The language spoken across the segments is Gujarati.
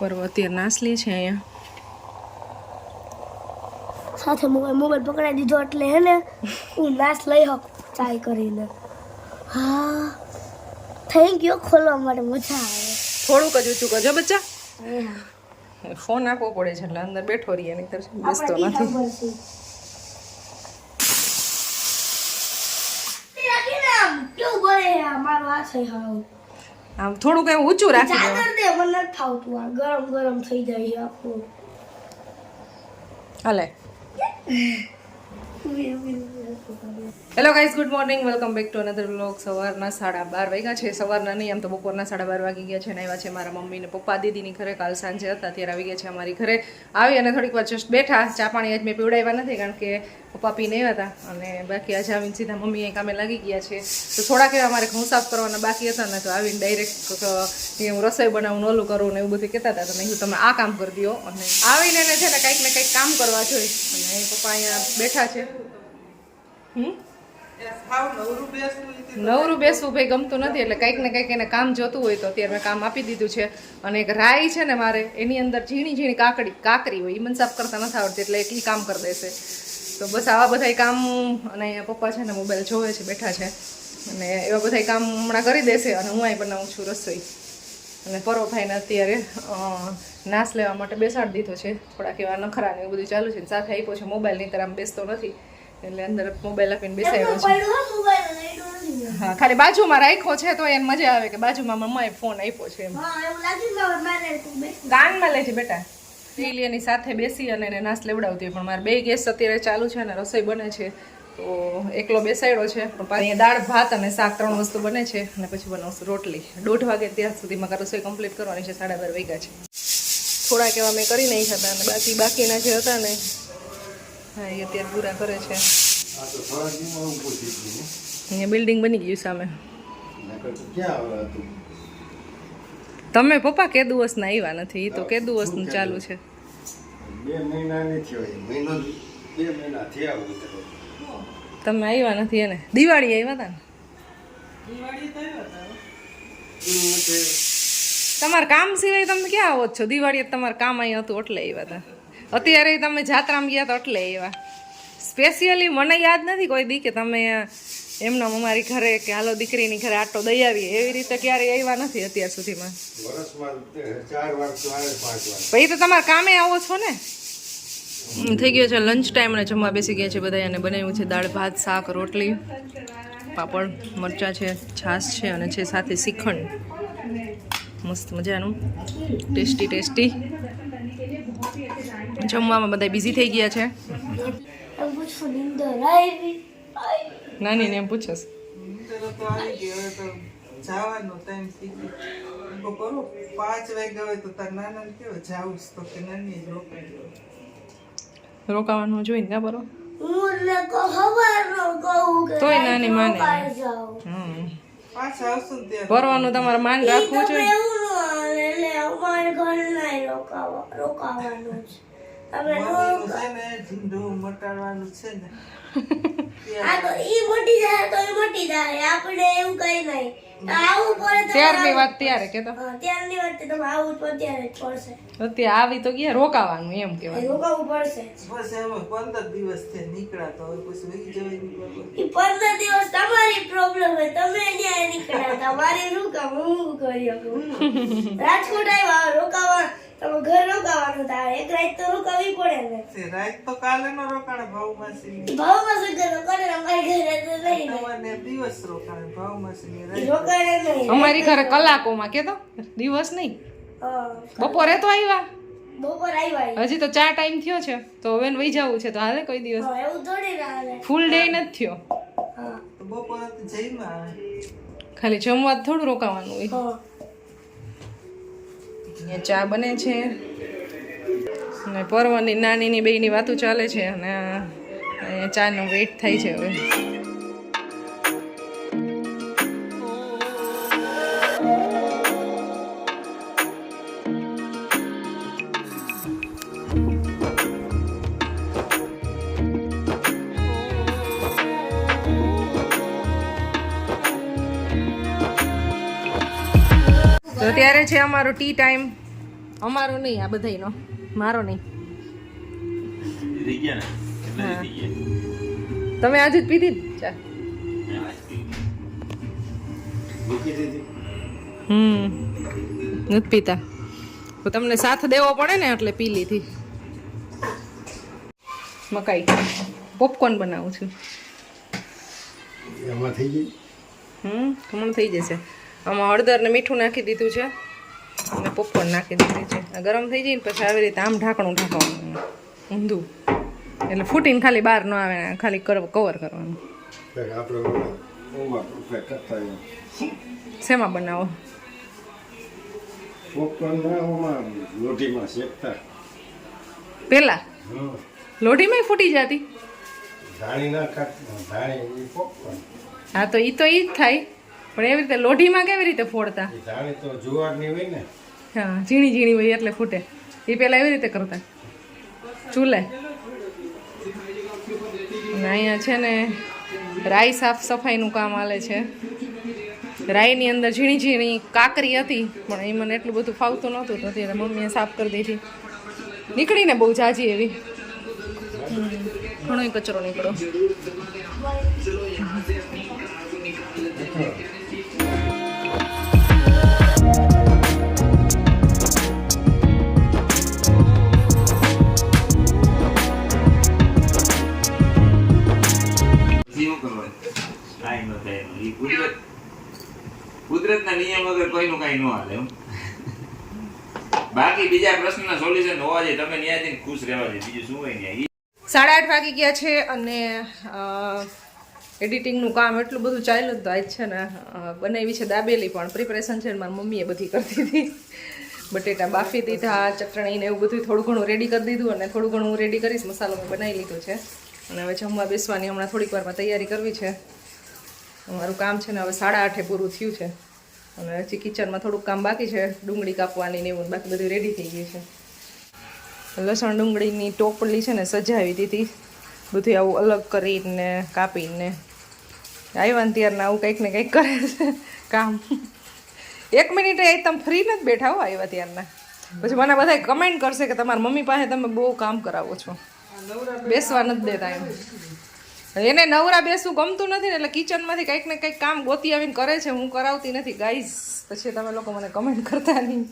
પર્વ અત્યારે નાસલી છે અહીંયા સાથે મોબાઈલ પકડાઈ દીધો એટલે હે ને હું નાશ લઈ હક ચાય કરીને. હા થેન્ક યુ, ખોલવા માટે મજા આવે. થોડુંક જ ઊંચું કરજો બચ્ચા. ફોન આપવો પડે છે એટલે અંદર બેઠો રહીએ નહીંતર બેસતો નથી. આમ થોડુંક એવું ઊંચું રાખી દો. દે મને નથી ફાવતું, આ ગરમ ગરમ થઈ જાય છે આખું. હાલે. Hello guys, good morning, welcome back to another vlog. સવારના 12:30 વાગ્યા છે. સવારના નહીં, આમ તો બપોરના 12:30 વાગી ગયા છે. અને આવ્યા છે મારા મમ્મી ને પપ્પા દીદીની ઘરે. કાલ સાંજે હતા ત્યારે આવી ગયા છે અમારી ઘરે. આવી અને થોડીક વાર જસ્ટ બેઠા. ચા પાણી આજ મેં પીવડાવ્યા નથી કારણ કે પપ્પા પીને આવ્યા હતા. અને બાકી આજે આવીને સીધા મમ્મી અહીં કામે લાગી ગયા છે. તો થોડાક એવા અમારે ઘઉં સાફ કરવાના બાકી હતા ને, તો આવીને ડાયરેક્ટ હું રસોઈ બનાવું, ઓલું કરું ને એવું બધું કહેતા હતા. તો મેં તમે આ કામ કરી દો. અને આવીને એને છે ને કંઈક ને કંઈક કામ કરવા જોઈએ. અને પપ્પા અહીંયા બેઠા છે. નવરું બેસવું ભાઈ ગમતું નથી, એટલે કંઈક ને કંઈક એને કામ જોતું હોય તો અત્યારે મેં કામ આપી દીધું છે. અને એક રાઈ છે ને મારે, એની અંદર ઝીણી ઝીણી કાકરી હોય, એ મને સાફ કરતા નથી આવડતી, એટલે એ કામ કરી દેશે. તો બસ આવા બધા કામ. અને અહીંયા પપ્પા છે ને મોબાઈલ જોવે છે, બેઠા છે. અને એવા બધા કામ હમણાં કરી દેશે. અને હું અહીં બનાવું છું રસોઈ. અને પરોભાઈને અત્યારે નાશ લેવા માટે બેસાડી દીધો છે. થોડાક એવા નખરા ને એવું બધું ચાલુ છે. સાથે આપ્યો છે મોબાઈલ, નહીં ત્યારે આમ બેસતો નથી, એટલે અંદર મોબાઈલ આપીને બેસાડ્યો છે. હા, ખાલી બાજુમાં રાખ્યો છે તો એને મજા આવે કે બાજુમાં મમ્માએ ફોન આપ્યો છે એમ. કાનમાં લેજે બેટા. એની સાથે બેસી અને એને નાશ લેવડાવતી હોય. પણ મારે 2 ગેસ અત્યારે ચાલુ છે અને રસોઈ બને છે. તો એકલો બેસાડ્યો છે. પણ અહીંયા દાળ ભાત અને શાક 3 વસ્તુ બને છે. અને પછી બનાવશું રોટલી. 1:30 વાગે ત્યાં સુધીમાં રસોઈ કમ્પ્લીટ કરવાની છે. 12:30 વાગ્યા છે. થોડાક એવા મેં કરી નહીં હતા અને બાકીના જે હતા ને, હા, એ અત્યારે પૂરા કરે છે. અહીંયા બિલ્ડિંગ બની ગયું સામે. તમે પપ્પા કે દિવસના આવ્યા નથી, એ તો કે દિવસનું ચાલુ છે. 2 મહિના તમે આવ્યા નથી એને. દિવાળી આવ્યા હતા ને? તમારા કામ સિવાય તમે ક્યાં આવો છો? દિવાળીએ તમારું કામ અહીં હતું એટલે આવ્યા હતા. અત્યારે તમે જાત્રામાં ગયા તો એટલે આવ્યા. સ્પેશિયલી મને યાદ નથી કોઈ દી કે તમે એમનો અમારી ઘરે કે હાલો દીકરીની ઘરે આટો દઈ આવીએ, એવી રીતે ક્યારેય આવ્યા નથી અત્યાર સુધીમાં. પછી તો તમારા કામે આવો છો ને. થઈ ગયો છે લંચ ટાઈમ અને જમવા બેસી ગયા છે બધા. અને બનાવ્યું છે દાળ ભાત, શાક, રોટલી, પાપડ, મરચાં છે, છાશ છે અને છે સાથે શ્રીખંડ. મસ્ત મજાનું ટેસ્ટી. જમવામાં બધા બિઝી થઈ ગયા છે. નાની ને એમ પૂછસ જવાનો ટાઈમ થઈ ગયો. 5 વાગ્યા હોય તો તાર નાના કેવો જાવું તો કે નાની જ રોકાવાનું જોઈને કા બરો તોય નાની માને. પાછા આવશું ને ત્યારે ભરવાનું તમારે માન રાખવું જોઈએ. મમ્મીનું છે ને ઝીંડું મટાડવાનું છે ને. ત્યારની વાત ત્યારે કેતો અત્યારે આવી તો ગયા રોકાવાનું એમ કેવાય. બસ એમાં 15 દિવસ થી નીકળાતો હોય પછી વહી જવાય નહીં. 15 દિવસ તમારી પ્રોબ્લેમ હોય, તમે ન્યાય નીકળ્યા. મારી શું કામ, હું કરી શકું. રાજકોટ આવ્યા રોકાવા, તમે ઘર રોકાવાનું થાય, એક રાત તો રોકાવી પડે ને. રાત તો કાલે નો રોકાણે ભાવમાસી ભાવમાં ઘર રોકાને, અમારી ઘરે તો નહીં તમારે દિવસ રોકાણે ભાવમાસી રોકાને નહીં. અમારી ઘરે કલાકોમાં કેતો દિવસ નહીં. બપોરે તો આવ્યા, બપોર આવ્યા, હજી તો 4 ટાઈમ થયો છે. તો હવે વહી જવું છે તો હાલે કોઈ દિવસ. એવું થોડી ના હાલે. ફૂલ ડે નથી થયો. તો બપોરે તો જઈમાં આવે. ખાલી જમવા થોડું રોકાવાનું હોય. અહીંયા ચા બને છે અને પર્વની નાનીની બેયની વાતો ચાલે છે. અને અહીંયા ચાનો વેઇટ થાય છે હવે. તો અત્યારે છે અમારો ટી ટાઈમ. અમારો નહીં, આ બધાયનો, મારો નહીં. થઈ ગયા ને કેટલા થઈ ગયા તમે આજે જ પીધી ને ચા? મૂકી દીધી. નથી પીતા તો તમને સાથ દેવો પડે ને એટલે પી લીધી. મકાઈ પોપકોર્ન બનાવું છું. એમાં થઈ ગઈ. ખમણ થઈ જશે. આમાં હળદર ને મીઠું નાખી દીધું છે અને પોપકોર્ન નાખી દીધી છે. આ ગરમ થઈ જાય ને પછી આવી રીતે આમ ઢાંકણું ઢાંકવાનું ઊંધું, એટલે ફૂટીને ખાલી બહાર ન આવે, ખાલી કવર કરવાનું. આપણે ઓમાં પ્રોફેક્ટ કરતા હોય. શેમાં બનાવો? પોપકોર્નમાં ઓમાં લોટીમાં શેકતા. પેલા હમ. લોઢીમાં ફૂટી જતી. ધાણી ના કાઢ ધાણી એ પોપકોર્ન. હા તો ઈ જ થાય, પણ એવી રીતે લોઢીમાં કેવી રીતે ફોડતા? એ ધાણી તો જુવારની હોય ને. હા, ઝીણી ઝીણી હોય એટલે ફૂટે. એ પેલા એવી રીતે કરતા ચૂલે. અને અહીંયા છે ને રાઈ સાફ સફાઈનું કામ હાલે છે. રાઈની અંદર ઝીણી ઝીણી કાકરી હતી, પણ એ મને એટલું બધું ફાવતું નહોતું, તો ત્યારે મમ્મીએ સાફ કરી દીધી. નીકળીને બહુ જાજી એવી, ઘણો કચરો નીકળો. કાંઈ ન થાય એ કુદરતના નિયમ વગર કોઈનું કાંઈ ન હાલે. બાકી બીજા પ્રશ્નના સોલ્યુશન હોવા જોઈએ, તમે ન્યા જઈને ખુશ રહેવા જોઈએ, બીજું શું હોય ન્યા. 8:30 વાગી ગયા છે અને એડિટિંગનું કામ એટલું બધું ચાલ્યું તો આજ છે ને બનાવી છે દાબેલી, પણ પ્રિપરેશન છે ને મારી મમ્મીએ બધી કરી દીધી. બટેટા બાફી દીધા, ચટણી ને એવું બધું થોડું ઘણું રેડી કરી દીધું, અને થોડું ઘણું હું રેડી કરીશ. મસાલો મેં બનાવી લીધો છે અને હવે જમવા બેસવાની હમણાં થોડીક વારમાં તૈયારી કરવી છે. અમારું કામ છે ને હવે 8:30 પૂરું થયું છે અને હજી કિચનમાં થોડુંક કામ બાકી છે, ડુંગળી કાપવાની ને એવું, બાકી બધું રેડી થઈ ગયું છે. લસણ ડુંગળીની ટોપલી છે ને સજાવી દીધી, બધું આવું અલગ કરીને કાપીને. આવ્યા ને ત્યારના આવું કંઈક ને કંઈક કરે છે કામ. 1 મિનિટે તમે ફ્રી નથી બેઠા હો આવ્યા ત્યારના. પછી મને બધા કમેન્ટ કરશે કે તમારા મમ્મી પાસે તમે બહુ કામ કરાવો છો, બેસવા નથી દેતા એમ. એને નવરા બેસવું ગમતું નથી ને, એટલે કિચનમાંથી કંઈક ને કંઈક કામ ગોતી આવીને કરે છે, હું કરાવતી નથી ગાઈઝ. પછી તમે લોકો મને કમેન્ટ કરતા નહીં.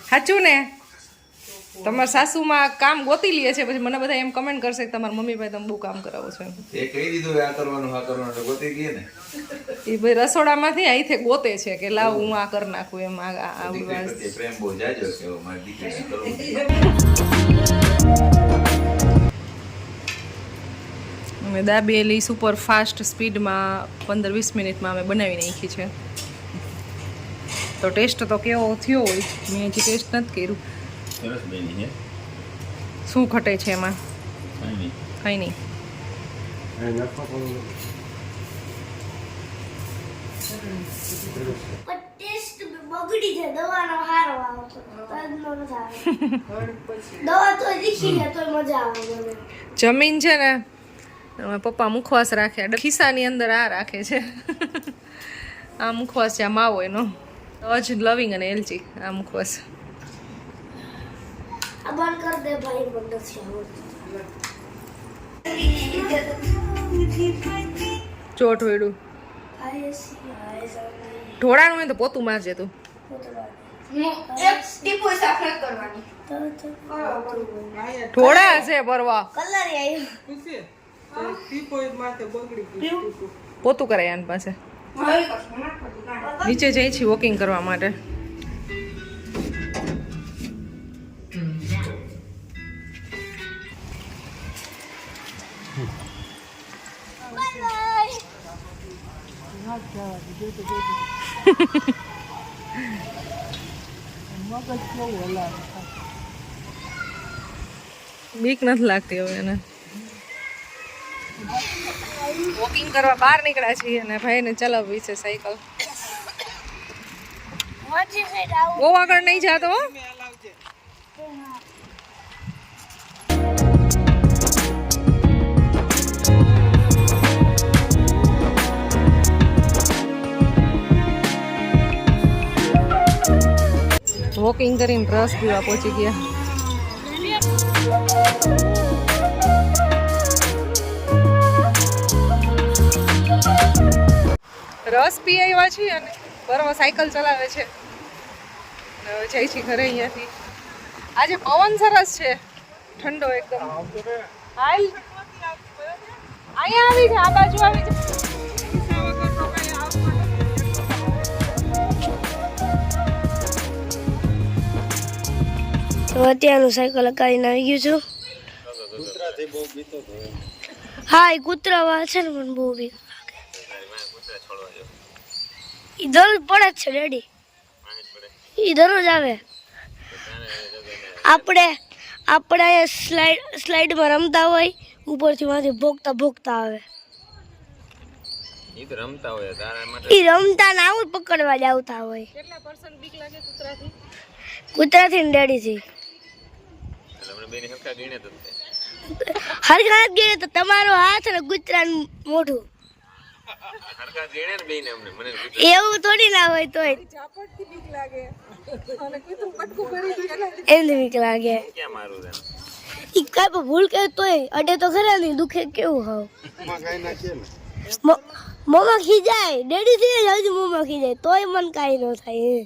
સાચું ને? તમારા સાસુમાં કામ ગોતી લે છે, પછી મને બધા એમ કમેન્ટ કરશે કે તમારા મમ્મી ભાઈ તમે બહુ કામ કરાવો છો. એ કહી દીધું આ કરવાનું ગોતી ગઈ ને. એ ભાઈ રસોડામાંથી અહીંથી ગોતે છે કે લાવ હું આ કરી નાખું એમ. પ્રેમ બહુ જાજો છે મારી દીકરીને કરવું. અમે દાબેલી સુપર ફાસ્ટ સ્પીડમાં 15-20 મિનિટમાં અમે બનાવી નાખી છે. તો ટેસ્ટ તો કેવો થયો હોય, મેં હજી ટેસ્ટ નથી કર્યું. સરસ બની છે. શું ઘટે છે એમાં? કાંઈ નહીં. કંઈ નહીં. અહીં નાખવા પણ પણ ટેસ્ટ બગડી જાય, દવાનો હારો આવતો તદનો નથી આવે. દવા તો દીખી છે તો મજા આવે મને. જમીન છે ને એમાં પપ્પા મુખવાસ રાખ્યા, ખિસ્સાની અંદર આ રાખે છે. આ મુખવાસ છે, આ માવો એનો અજ લવિંગ અને એલચી. આ મુખવાસ આ બંધ કર દે ભાઈ, મને નથી આવડતું. ચોટ વેડું ઢોળાનું હોય તો પોતું મારજે તું. ઢોળા છે ભરવા, કલર આવ્યો. પૂછીએ તો ટીપોઈ માથે બગડી ગયું ટીપો. પોતું કરાય આની પાસે. નીચે જઈ છીએ વોકિંગ કરવા માટે. બીક નથી લાગતી હવે એને. વોકિંગ કરવા બહાર નીકળ્યા છીએ અને ભાઈને ચલાવવી છે સાયકલ. બહુ આગળ નહીં જાતો હો. વોકિંગ કરીને રસ પીવા પહોંચી ગયા. રસ પી આવ્યા છીએ અને બરોબર સાયકલ ચલાવે છે. હવે જાય છે ઘરે અહીંયાથી. આજે પવન સરસ છે, ઠંડો એકદમ. હાલ અહીંયા આવી છે, આ બાજુ આવી છે. તો અત્યારનું સાયકલ અકાળીને આવી ગયું છું. કૂતરાથી બહુ બીતો હતો એમ. હા એ કૂતરા વાળ છે ને મને બહુ બીક લાગે. ઈ દરરોજ પડે જ છે ડેડી, ઈ દરરોજ આવે. આપણે અહીંયા સ્લાઇડમાં રમતા હોય, ઉપરથી માંથી ભોગતા આવે. ઈ તો રમતા હોય તારા માટે. ઈ રમતા ના આવું પકડવા જ આવતા હોય. કેટલા પર્સન્ટ બીક લાગે કૂતરાથી? કૂતરાથી ને ડેડીથી તમને બેને હક્કા ગીણે તો હરખા ગયે તો તમારો હાથ ને કૂતરાનું મોઢું હરખા ગીણે ને બેને અમને મને એવું થોડી ના હોય તોય ઝાપટથી બીક લાગે અને કૂતરું કટકું કરી દે એટલે એમને બીક લાગે. ક્યાં મારું છે ઈ કાંઈ પણ ભૂલ કરે તોય અડે તો ખરા નહીં, દુખે કેવું હાવ. એમાં કાંઈ નાખીએ ને મોમાં ખીજાય, ડેડી થી જ હજુ મોમાં ખીજાય તોય મન કાંઈ ન થાય.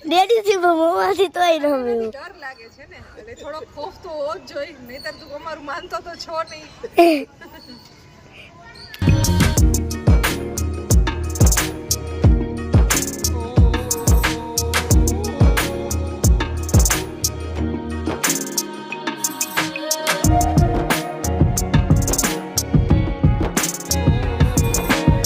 ડેડી થી મોમાંથી તોય ન મેળવું. ડર લાગે છે ને એટલે થોડો ખોફ તો હોવો જ જોઈએ, નહીતર તું અમારું માનતો તો છો નહીં.